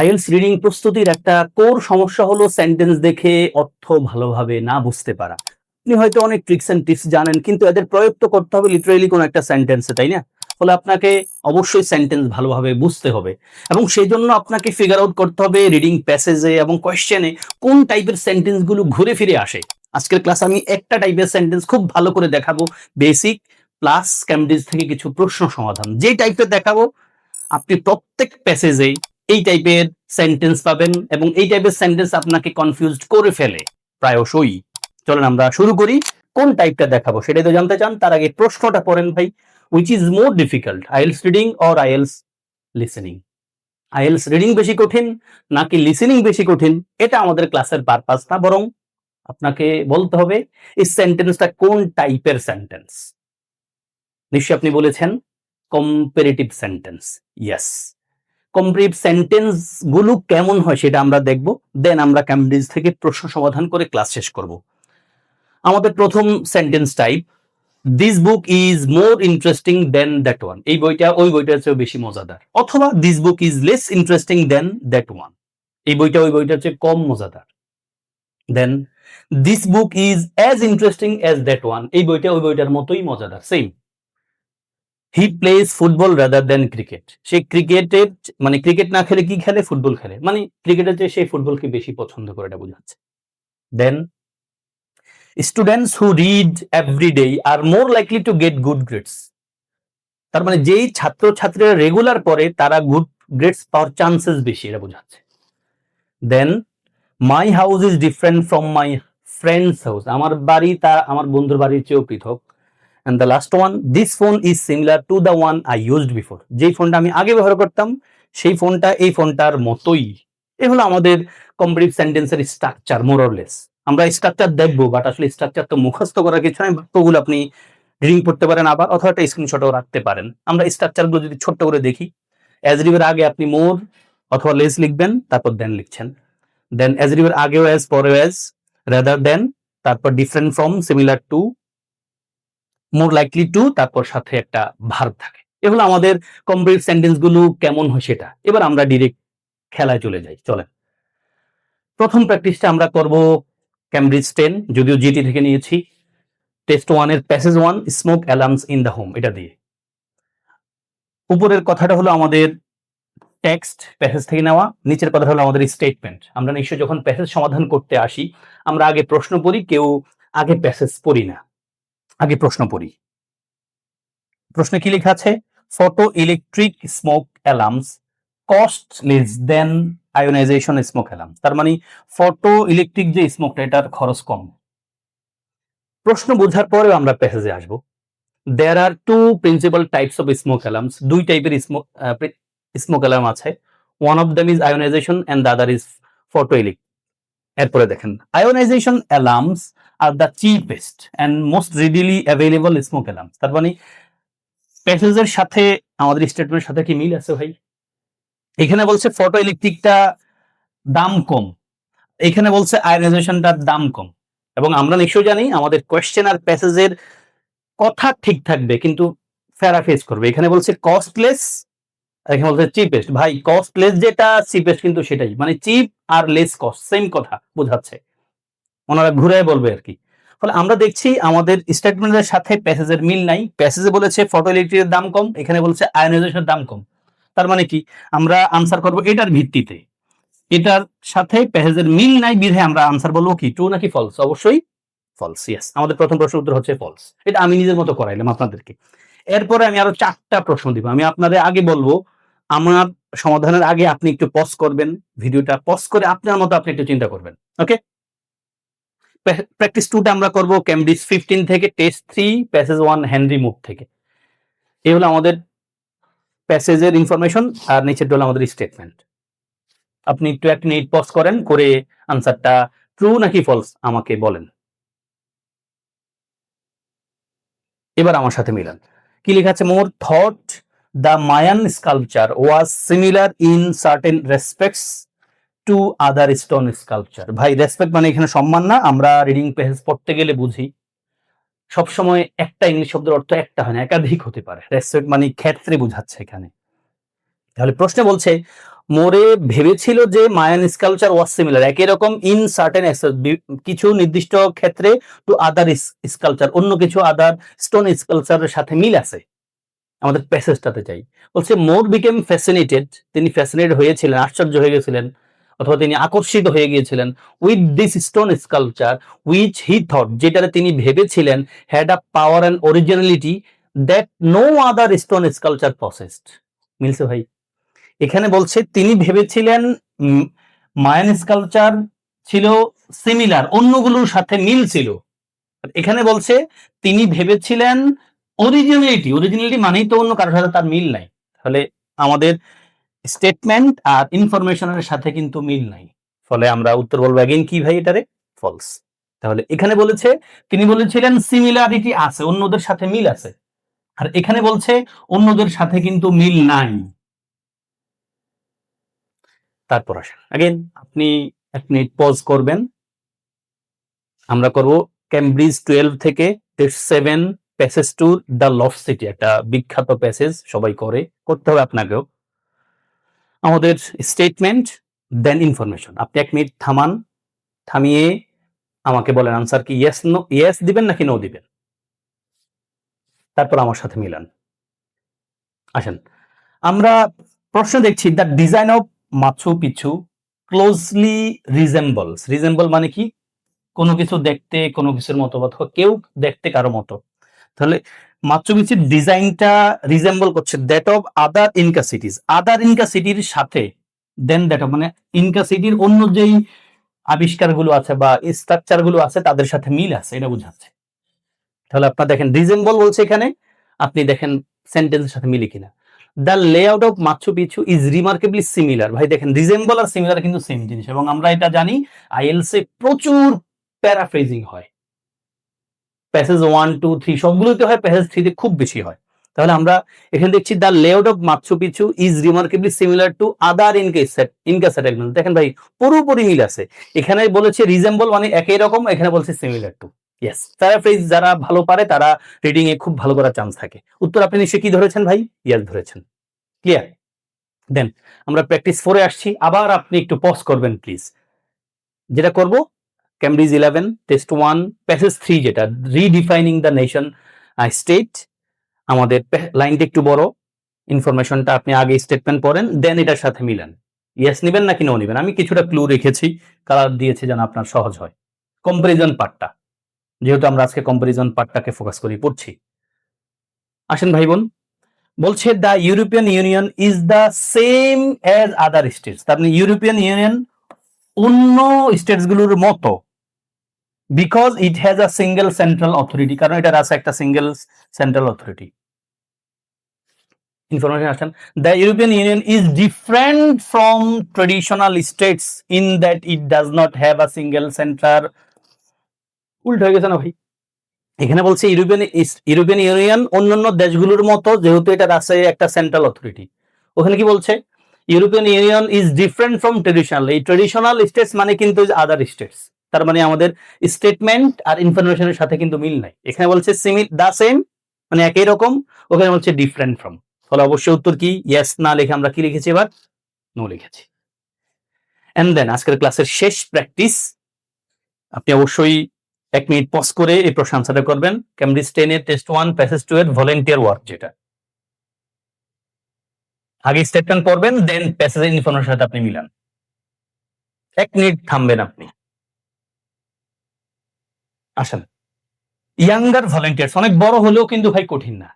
IELTS reading প্রস্তুতির একটা core সমস্যা হলো সেন্টেন্স দেখে অর্থ ভালোভাবে না বুঝতে পারা। আপনি হয়তো অনেক ট্রিক্স এন্ড টিপস জানেন, কিন্তু এদের প্রয়োগ তো করতে হবে লিটারেলি কোনো একটা সেন্টেন্সে, তাই না? ফলে আপনাকে অবশ্যই সেন্টেন্স ভালোভাবে বুঝতে হবে এবং সেই জন্য আপনাকে ফিগার আউট করতে হবে রিডিং প্যাসেজে এবং কোয়েশ্চেনে কোন টাইপের সেন্টেন্স গুলো ঘুরে ফিরে আসে। আজকের ক্লাস আমি একটা টাইপের সেন্টেন্স খুব ভালো করে দেখাবো, বেসিক প্লাস ক্যামব্রিজ থেকে কিছু প্রশ্ন সমাধান। যে টাইপের দেখাবো আপনি প্রত্যেক প্যাসেজে এই টাইপের সেন্টেন্স পাবেন এবং এই টাইপের সেন্টেন্স আপনাকে কনফিউজড করে ফেলে প্রায়শই। চলেন আমরা শুরু করি। কোন টাইপটা দেখাবো সেটাই তো জানতে চান, তার আগে প্রশ্নটা পড়েন ভাই। Which is more difficult, IELTS reading or IELTS listening? IELTS reading বেশি কঠিন নাকি লিসেনিং বেশি কঠিন, এটা আমাদের ক্লাসের পারপাস না, বরং আপনাকে বলতে হবে এই সেন্টেন্সটা কোন টাইপের সেন্টেন্স। নিশ্চয়ই আপনি বলেছেন comparative sentence. Yes, comparative sentence গুলো কেমন হয় সেটা আমরা দেখব, দেন আমরা ক্যামব্রিজ থেকে প্রশ্ন সমাধান করে ক্লাস শেষ করব। আমাদের প্রথম sentence type, this book is more interesting than that one. এই বইটা ওই বইটার চেয়ে বেশি মজাদার, অথবা this book is less interesting than that one. এই বইটা ওই বইটার চেয়ে কম মজাদার। Then this book is as interesting as that one. এই বইটা ওই বইটার মতোই মজাদার, same. He plays football rather than cricket. সে ক্রিকেটের মানে ক্রিকেট না খেলে কি খেলে, ফুটবল খেলে, মানে ক্রিকেটের চেয়ে সে ফুটবলকে বেশি পছন্দ করে, এটা বোঝাচ্ছে। Then students who read every day are more likely to get good grades. তার মানে যেই ছাত্র ছাত্রীরা রেগুলার পড়ে তারা গুড গ্রেডস পাওয়ার চান্সেস বেশি, এটা বোঝাচ্ছে। Then my house is different from my friend's house. আমার বাড়ি তা আমার বন্ধুর বাড়ির চেয়েও পৃথক। And the last one, this phone is similar to the one I used before. যেই ফোনটা আমি আগে ব্যবহার করতাম সেই ফোনটা এই ফোনটার মতোই। এই হলো আমাদের কম্পারেটিভ সেন্টেন্সের স্ট্রাকচার, মোর অর লেস। আমরা স্ট্রাকচার দেখবো, বাট আসলে স্ট্রাকচার তো মুখস্থ করার কিছু নয়, বাক্যগুলো আপনি রিডিং পড়তে পারেন আবার, অথবা একটা স্ক্রিনশটও রাখতে পারেন। আমরা স্ট্রাকচারগুলো যদি ছোট্ট করে দেখি, অ্যাজরিভের আগে আপনি মোর অথবা লেস লিখবেন, তারপর দেন লিখছেন। দেন অ্যাজরিভের আগেও অ্যাজ, পরেও অ্যাজ, রাদার দেন, তারপর different from, similar to, more likely two, তারপর সাথে একটা ভার্ব থাকে। এগুলো আমাদের কম্পারেটিভ সেন্টেন্স গুলো কেমন হয় সেটা। এবার আমরা ডিরেক্ট খেলায় চলে যাই, চলেন। প্রথম প্র্যাকটিসটা আমরা করব ক্যামব্রিজ 10, যদিও জিটি থেকে নিয়েছি। টেস্ট 1 এর passage 1, smoke alarms in the home, এটা দিয়ে। উপরের কথাটা হলো আমাদের টেক্সট, প্যাসেজ থেকে নেওয়া। নিচের কথা হলো আমাদের স্টেটমেন্ট। আমরা নিশ্চয়ই যখন প্যাসেজ সমাধান করতে আসি আমরা আগে প্রশ্ন পড়ি, কেউ আগে প্যাসেজ পড়ি না, আগে প্রশ্ন পড়ি। প্রশ্নে কি লেখা আছে? Photoelectric smoke alarms cost less than ionisation smoke alarm. তার মানে ফটো ইলেকট্রিক যে স্মোকটা এটার খরচ কম। প্রশ্ন বোঝার পরেও আমরা প্যাসেজে আসবো। There are two principal types of smoke alarms. দুই টাইপের স্মোক অ্যালার্ম আছে। One of them is ionization and the other is photoelectric. এরপরে দেখেন, ionization alarms are the cheapest and most readily available smoke alarms. তার মানে প্যাসেজের সাথে আমাদের স্টেটমেন্টের সাথে কি মিল আছে ভাই? এখানে বলছে ফটো ইলেকট্রিকটা দাম কম, এখানে বলছে আয়নাইজেশনটার দাম কম। এবং আমরা নিশ্চয়ই জানি আমাদের কোয়েশ্চেন আর প্যাসেজের কথা ঠিক থাকবে কিন্তু প্যারাফ্রেজ করবে। এখানে বলছে কস্টলেস, এখানে বলছে চিপেস্ট। ভাই কস্টলেস যেটা, চিপেস্ট কিন্তু সেটাই, মানে চিপ আর লেস কস্ট সেম কথা বোঝাচ্ছে, ওনারা ঘুরে বলবে আর কি। ফলে আমরা দেখছি আমাদের স্টেটমেন্টের সাথে প্যাসেজের মিল নাই। প্যাসেজে বলেছে ফটো ইলেকট্রিকের দাম কম, এখানে বলছে আয়নাইজেশনের দাম কম। তার মানে কি আমরা আনসার করব এটার ভিত্তিতে, এটার সাথে প্যাসেজের মিল নাই বিধে আমরা আনসার বলবো কি ট্রু নাকি ফলস? অবশ্যই ফলস। ইয়েস, আমাদের প্রথম প্রশ্ন উত্তর হচ্ছে ফলস। এটা আমি নিজের মতো করাইলাম আপনাদেরকে। এরপরে আমি আরো 4টা প্রশ্ন দিব। আমি আপনাদের আগে বলবো, আমার সমাধানের আগে আপনি একটু পজ করবেন, ভিডিওটা পজ করে আপনার মতো আপনি একটু চিন্তা করবেন। ওকে, প্র্যাকটিস 2টা আমরা করব ক্যামব্রিজ 15 থেকে, টেস্ট 3 প্যাসেজ 1 হেনরি মুর থেকে। এই হলো আমাদের প্যাসেজের ইনফরমেশন আর নিচেরটা হলো আমাদের স্টেটমেন্ট। আপনি একটু 1 মিনিট পজ করেন, করে আনসারটা ট্রু নাকি ফলস আমাকে বলেন। এবার আমার সাথে মিলান। কি লেখা আছে? Moore thought the Mayan sculpture was similar in certain respects to other stone sculpture. ভাই রেসপেক্ট মানে এখানে সম্মান না, আমরা রিডিং প্যাসেজ পড়তে গেলে বুঝি সবসময় একটা ইংলিশ শব্দের অর্থ একটা হয় না, একাধিক হতে পারে। রেসপেক্ট মানে ক্ষেত্রে বোঝাচ্ছে এখানে। তাহলে প্রশ্নে বলছে মোরে ভেবেছিল যে মায়ান স্কালচার ওয়াজ সিমিলার, একই রকম ইন সার্টেন কিছু নির্দিষ্ট ক্ষেত্রে টু আদার স্কালচার, অন্য কিছু আদার স্টোন স্কালচারের সাথে মিল আছে। আমাদের প্যাসেজটাতে চাই, বলছে মোর বিকেম ফ্যাসিনেটেড, তিনি ফ্যাসিনেটেড হয়েছিলেন, আশ্চর্য হয়ে গেছিলেন অথবা তিনি আকর্ষিত হয়ে গিয়েছিলেন with this stone sculpture which he thought, যেটারে তিনি ভেবেছিলেন had a power and originality that no other stone sculpture possessed. মিলছে ভাই? এখানে বলছে তিনি ভেবেছিলেন মায়ান স্কালচার ছিল সিমিলার, অন্যগুলোর সাথে মিল ছিল। এখানে বলছে তিনি ভেবেছিলেন অরিজিনালিটি, অরিজিনালিটি মানেই তো অন্য কারোর সাথে তার মিল নাই, তাহলে আমাদের স্টেটমেন্ট আর ইনফরমেশনের সাথে কিন্তু মিল নাই, ফলে আমরা উত্তর বলবো अगेन কি ভাই, এটারে ফলস। তাহলে এখানে বলেছে তিনি বলেছিলেন সিমিলারিটি আছে, অন্যদের সাথে মিল আছে, আর এখানে বলছে অন্যদের সাথে কিন্তু মিল নাই। তারপর আসেন अगेन, আপনি 1 মিনিট পজ করবেন, আমরা করব ক্যামব্রিজ 12 থেকে test 7 passage to the lost city, একটা বিখ্যাত প্যাসেজ, সবাই করতে হবে আপনাকেও। আমাদের স্টেটমেন্ট দেন ইনফরমেশন, আপনি 1 মিনিট থামান, থামিয়ে আমাকে বলেন আনসার কি, ইয়েস নো, ইয়েস দিবেন নাকি নো দিবেন, তারপর আমার সাথে মিলান। আসেন, আমরা প্রশ্ন দেখছি দ্য ডিজাইন অফ মাচু পিছু ক্লোজলি রিজেম্বলস, রিজেম্বল মানে কি, কোনো কিছু দেখতে কোনো কিছুর মতো, অথবা কেউ দেখতে কারো মতো, তাহলে মাচু পিছুর ডিজাইনটা রিজেম্বল করছে that of other Inca সিটিজ, other Inca সিটির সাথে, দেন দ্যাট অফ মানে ইনকা সিটির অন্য যেই আবিষ্কারগুলো আছে বা স্ট্রাকচার গুলো আছে তাদের সাথে মিল আছে, এটা বোঝাচ্ছে। তাহলে আপনার দেখেন রিজেম্বল বলছে এখানে, আপনি দেখেন সেন্টেন্সের সাথে মিলে কিনা। দ্য লেআউট অফ মাচু পিছু ইজ রিমার্কেবলি সিমিলার, ভাই দেখেন রিজেম্বল আর সিমিলার কিন্তু সেম জিনিস, এবং আমরা এটা জানি আইএলসে প্রচুর প্যারাফ্রেজিং হয়, প্যাসেজ 1 2 3 সবগুলোতে হয়, প্যাসেজ 3 তে খুব বেশি হয়। তাহলে আমরা এখানে দেখছি দ্য লেআউট অফ মাচু পিছু is remarkably similar to other Inca settlement, দেখেন ভাই পুরোপুরি মিল আছে। এখানে বলেছে রিজেম্বল মানে একই রকম, এখানে বলছে সিমিলার টু। ইয়েস, প্যারাফ্রেজ যারা ভালো পারে তারা রিডিং এ খুব ভালো করার চান্স থাকে। উত্তর আপনি নিশ্চয়ই কি ধরেছেন ভাই? ইয়েস ধরেছেন। ক্লিয়ার? দেন আমরা প্র্যাকটিস 4 এ আসছি, আবার আপনি একটু পজ করবেন প্লিজ। যেটা করব ক্যামব্রিজ 11 টেস্ট 1 প্যাসেজ 3, যেটা রিডিফাইনিং দ্য নেশন স্টেট, আমাদের লাইনটা একটু বড়, ইনফরমেশনটা আপনি আগে স্টেটমেন্ট পড়েন, দেন এটার সাথে মিলান। ইয়েস নেবেন নাকি নো নেবেন, আমি কিছুটা ক্লু রেখেছি, কালার দিয়েছি যেন আপনার সহজ হয়। কম্পারিজন পার্টটা, যেহেতু আমরা আজকে কম্পারিজন পার্টটাকে ফোকাস করি পড়ছি। আসেন ভাই বোন, বলছে the European union is the same as other states, তার মানে ইউরোপিয়ান ইউনিয়ন অন্য স্টেটস গুলোর মতো, because it has a single central authority, কারণ এটার আছে একটা সিঙ্গেল সেন্ট্রাল অথরিটি। ইনফরমেশন আসেন, the European union is different from traditional states in that it does not have a single centre. উল্টো হয়ে গেছে না ভাই? এখানে বলছে ইউরোপিয়ান ইউনিয়ন অন্যান্য দেশগুলোর মতো, যেহেতু এটার আছে একটা সেন্ট্রাল অথরিটি। ওখানে কি বলছে? European union is different from traditional, এই ট্রেডিশনাল স্টেটস মানে কিন্তু আদার স্টেটস, তার মানে আমাদের স্টেটমেন্ট আর ইনফরমেশনের সাথে কিন্তু মিল নাই। এখানে বলছে দা সেম মানে একই রকম, ওখানে বলছে ডিফারেন্ট ফ্রম, তাহলে অবশ্যই উত্তর কি? ইয়েস না লিখে আমরা কি লিখেছি এবার? নো লিখেছি। এন্ড দেন আজকের ক্লাসের শেষ প্র্যাকটিস, আপনি অবশ্যই 1 মিনিট পজ করে এই প্রশ্ন আনসারটা করবেন। ক্যামব্রিজ 10 এর টেস্ট 1 প্যাসেজ 2 এর ভলান্টিয়ার ওয়ার্ক, যেটা আগে স্টেটমেন্ট পড়বেন, দেন প্যাসেজের ইনফরমেশনের সাথে আপনি মিলান। 1 মিনিট থামবেন আপনি। আসেন, ইয়াঙ্গার ভলান্টিয়ার্স, অনেক বড় হলেও কিন্তু ভাই কঠিন না।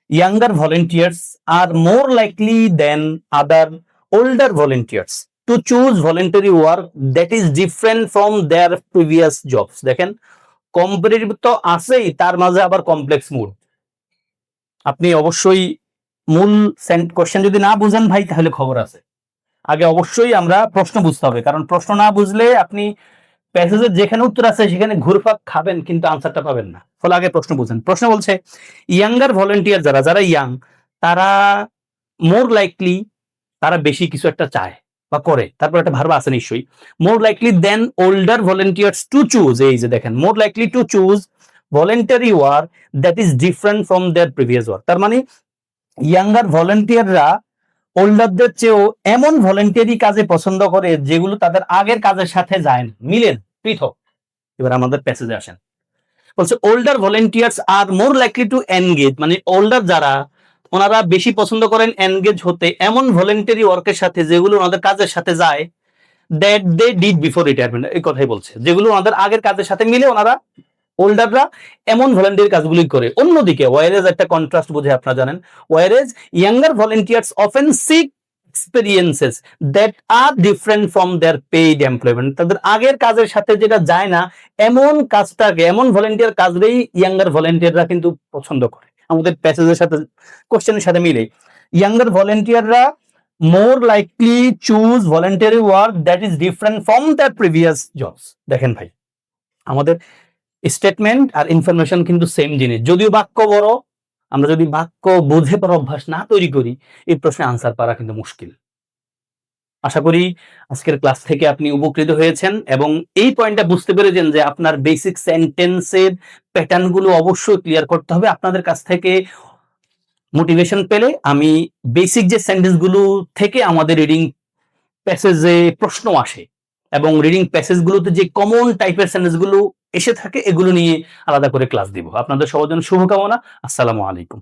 Younger volunteers are more likely than other older volunteers to choose voluntary work that is different from their previous jobs। দেখেন কম্পারেটিভ তো আছেই, তার মাঝে আবার কমপ্লেক্স মুড। আপনি অবশ্যই মূল কোশ্চেন যদি না বুঝেন ভাই, তাহলে খবর আছে। আগে অবশ্যই আমরা প্রশ্ন বুঝতে হবে, কারণ প্রশ্ন না বুঝলে আপনি প্যাসেজের যেখানে উত্তর আছে সেখানে ঘুরপাক খাবেন, কিন্তু আনসারটা পাবেন না। ফলে আগে প্রশ্ন বুঝেন। প্রশ্ন বলছে ইয়াঙ্গার ভলান্টিয়ার, যারা ইয়াং, তারা মোর লাইকলি, তারা বেশি কিছু একটা চায় বা করে, তারপর একটা ভার্ব আছে নিশ্চয়ই, more likely than older volunteers to choose, এই যে দেখেন more likely to choose voluntary work that is different from their previous work, তার মানে ইয়াঙ্গার ভলান্টিয়াররা ওল্ডারদের চেয়েও এমন ভলেন্টিয়ারি কাজে পছন্দ করে যেগুলো তাদের আগের কাজের সাথে যায় না, মিলেন, পৃথক। এবার আমাদের প্যাসেজে আসেন, বলছে older volunteers are more likely to engage, মানে ওল্ডার যারা ওনারা বেশি পছন্দ করেন এনগেজ হতে এমন ভলেন্টারি ওয়ার্কের সাথে যেগুলো ওনাদের কাজের সাথে যায়, that they did before retirement, এই কথাই বলছে, যেগুলো ওনাদের আগের কাজের সাথে মিলে ওনারা ওল্ডাররা এমন ভলেন্টিয়ারি কাজগুলি করে। অন্যদিকে ওয়ারেজ একটা কন্ট্রাস্ট বুঝে আপনারা জানেন, whereas younger volunteers often seek experiences that are different from their paid employment, তাদের আগের কাজের সাথে যেটা যায় না এমন কাজটাকে, এমন ভলেন্টিয়ার কাজটাই ইয়াঙ্গার ভলেন্টিয়াররা কিন্তু পছন্দ করে। আমাদের প্যাসেজের সাথে, কোশ্চেনের সাথে মিলে, younger ভলেন্টিয়াররা more likely choose voluntary work that is different from their previous jobs। দেখেন ভাই, আমাদের স্টেটমেন্ট আর ইনফরমেশন কিন্তু সেম জিনিস, যদিও বাক্য বড়, আমরা যদি বাক্য বুঝে পড়ার অভ্যাস না তৈরি করি এই প্রশ্নে আনসার পারা কিন্তু মুশকিল। আশা করি আজকের ক্লাস থেকে আপনি উপকৃত হয়েছেন এবং এই পয়েন্টটা বুঝতে পেরেছেন যে আপনার বেসিক সেন্টেন্সের প্যাটার্নগুলো অবশ্যই ক্লিয়ার করতে হবে। আপনাদের কাছ থেকে মোটিভেশন পেলে আমি বেসিক যে সেন্টেন্সগুলো থেকে আমাদের রিডিং প্যাসেজে প্রশ্ন আসে এবং রিডিং প্যাসেজগুলোতে যে কমন টাইপের সেন্টেন্সগুলো এসে থাকে এগুলো নিয়ে আলাদা করে ক্লাস দিব। আপনাদের সবার জন্য শুভকামনা। আসসালামু আলাইকুম।